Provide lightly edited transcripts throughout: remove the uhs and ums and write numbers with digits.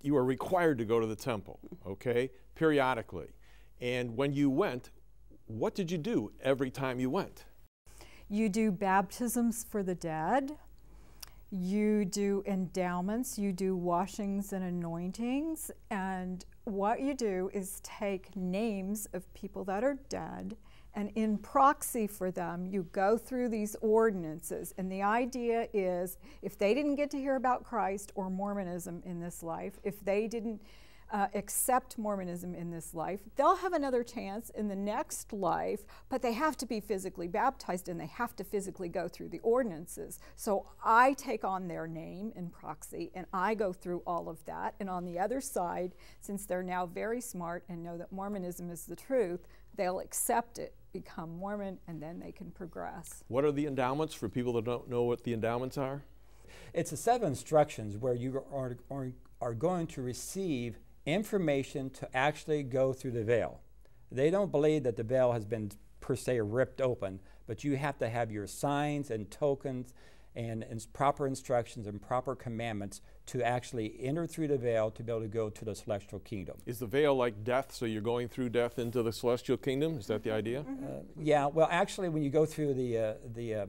you were required to go to the temple, okay, periodically. And when you went, what did you do every time you went? You do baptisms for the dead. You do endowments. You do washings and anointings. And what you do is take names of people that are dead, and in proxy for them, you go through these ordinances. And the idea is, if they didn't get to hear about Christ or Mormonism in this life, if they didn't accept Mormonism in this life, they'll have another chance in the next life, but they have to be physically baptized and they have to physically go through the ordinances. So I take on their name in proxy and I go through all of that. And on the other side, since they're now very smart and know that Mormonism is the truth, they'll accept it, become Mormon, and then they can progress. What are the endowments for people that don't know what the endowments are? It's a set of instructions where you are going to receive information to actually go through the veil. They don't believe that the veil has been per se ripped open, but you have to have your signs and tokens and proper instructions and proper commandments to actually enter through the veil to be able to go to the celestial kingdom. Is the veil like death, so you're going through death into the celestial kingdom? Is that the idea? Yeah, well actually when you go through the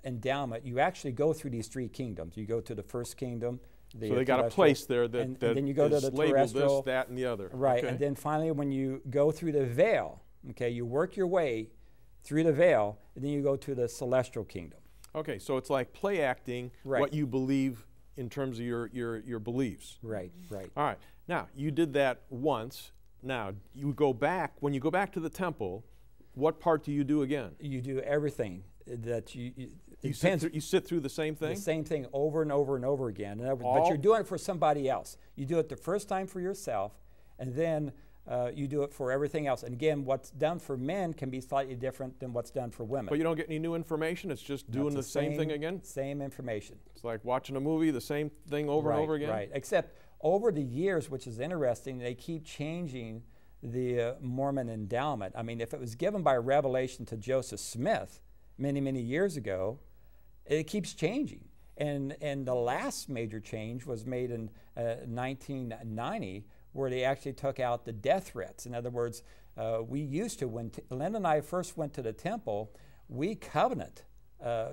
endowment, you actually go through these three kingdoms. You go to the first kingdom. So they got a place there that, and then you go to the labeled this, that, and the other. Right, okay. And then finally when you go through the veil, okay, you work your way through the veil, and then you go to the celestial kingdom. Okay, so it's like play acting what you believe in terms of your beliefs. Right, right. All right, now you did that once. Now you go back, when you go back to the temple, what part do you do again? You do everything that you sit through the same thing? The same thing over and over and over again. But you're doing it for somebody else. You do it the first time for yourself, and then you do it for everything else. And again, what's done for men can be slightly different than what's done for women. But you don't get any new information? It's just doing the same thing again? Same information. It's like watching a movie, the same thing over and over again? Right, except over the years, which is interesting, they keep changing the Mormon endowment. I mean, if it was given by revelation to Joseph Smith many, many years ago, it keeps changing. And the last major change was made in 1990, where they actually took out the death threats. In other words, we used to, when Lynn and I first went to the temple, we covenant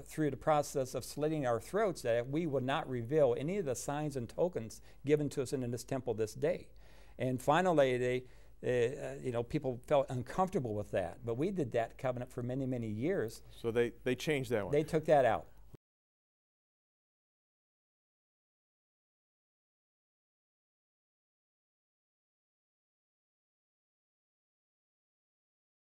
through the process of slitting our throats that we would not reveal any of the signs and tokens given to us in this temple this day. And finally, people felt uncomfortable with that. But we did that covenant for many, many years. So they changed that one. They took that out.